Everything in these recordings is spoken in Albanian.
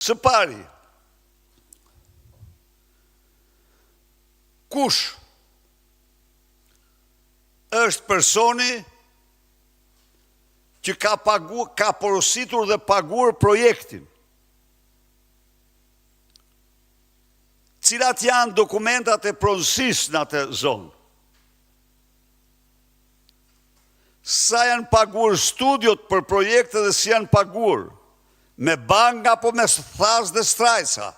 Së pari, kush është personi që ka porositur dhe paguar projektin? Cilat janë dokumentat e pronësisë në atë zonë? Sa janë paguar studiot për projekte dhe si janë paguar? Me banga apo me thas dhe strajca?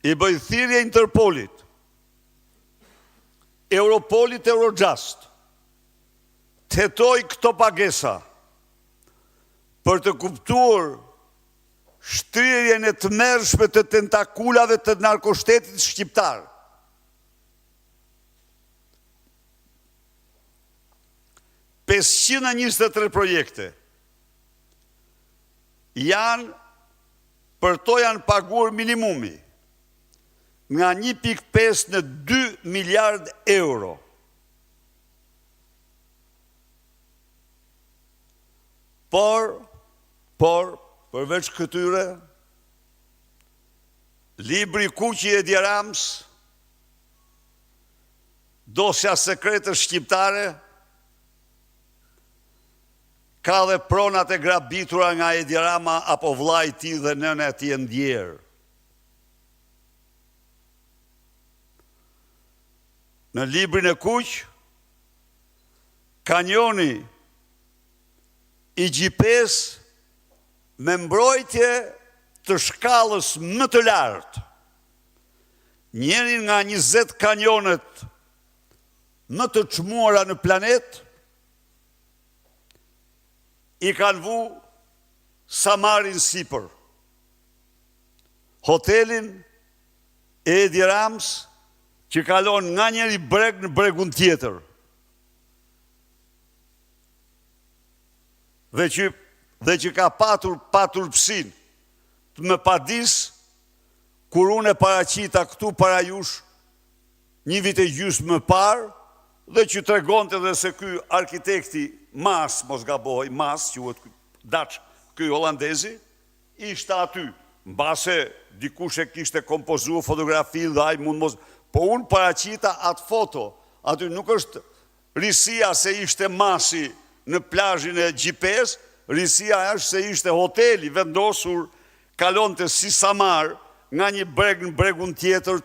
I bëj thirrje Interpolit, Europolit, Eurojust, të hetoj këto pagesa për të kuptuar shtrirjen e të mërshme të tentakulave të narkoshtetit shqiptar. $523 projekte janë, për to janë paguar minimumi nga 1.5 në 2 miliard euro. Por, përveç këtyre, libri Kuqi e Edi Rams, dosja sekrete shqiptare, ka dhe pronat e grabitura nga Edi Rama apo vllai i tij dhe nëna e tij e ndjerë. Në librin e Kuq, kanjoni i GPS me mbrojtje të shkallës më të lartë, njërin nga 20 kanjonet më të çmuara në planet, i kanë vu Samarin sipër. Hotelin e Edi Rams, që kalon nga njëri breg në bregun tjetër. Dhe që ka patur psin të më padis, kur unë e paraqita këtu para jush një vit e gjysmë më parë, dhe që tregonte dhe se ky arkitekti Mas, mos gaboj, Mas, Dutch, ky holandezi, ishte aty, mbase dikush e kishte kompozuar fotografi dhe ai mund mos, po unë paraqita atë foto, aty nuk është risia se ishte Masi në plazhin e GPS, risia është se ishte hoteli vendosur, kalonte si Samar nga një breg në bregun tjetër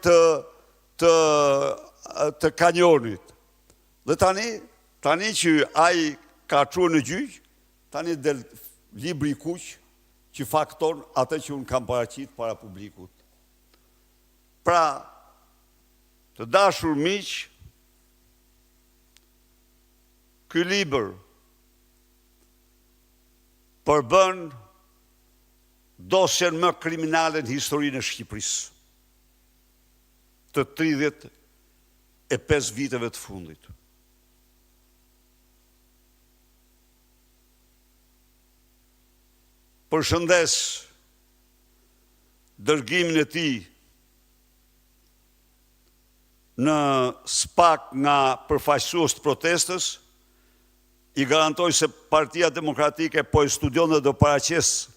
të kanjonit. Dhe tani që ai ka çuar në gjyq, tani del libri i Kuq që fakton atë që unë kam paraqit para publikut. Pra, të dashur miq, ky libër përbën dosjen më kriminale në historinë e Shqipërisë të 35 viteve të fundit. Përshëndes dërgimin e tij në SPAK nga përfaqësues të protestës, i garantoj se Partia Demokratike po e studion dhe do paraqes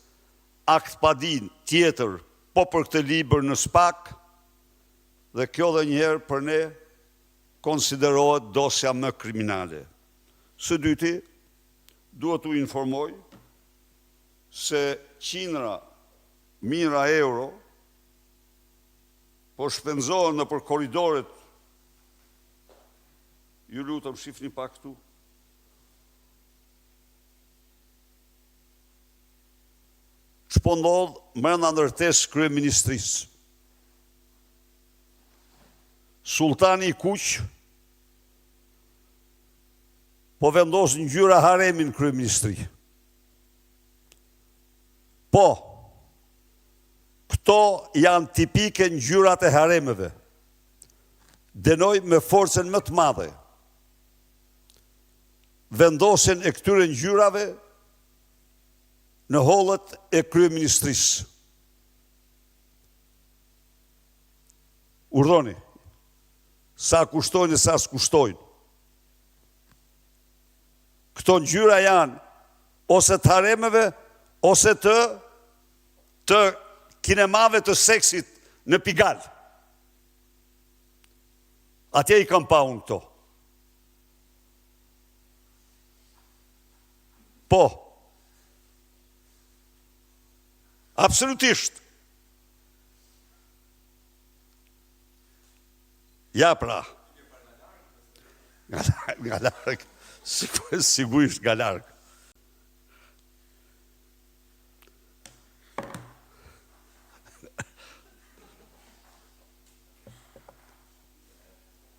akt padin tjetër po për këtë libër në SPAK, dhe kjo dhe njëherë për ne konsiderohet dosja më kriminale. Së dyti, duhet u informoj se qindra mijëra euro po shpenzohen në për korridoret, ju lutem shifni pak këtu, ç'po ndodh brenda ndërtesë kryeministrisë. Sultani i Kuq po vendos ngjyra haremin në kryeministri. Po, këto janë tipike ngjyrat e haremeve. Dënoj me forcën më të madhe vendosjen e këtyre ngjyrave në hollët e kryeministrisë. Urdhoni, sa kushtojnë e sa s'kushtojnë. Këto ngjyra janë ose të haremeve, ose të kinemave të seksit në Pigal. Atje i kam pa unë këto. Po, absolutisht. Ja pra, nga larg, sigurisht nga larg.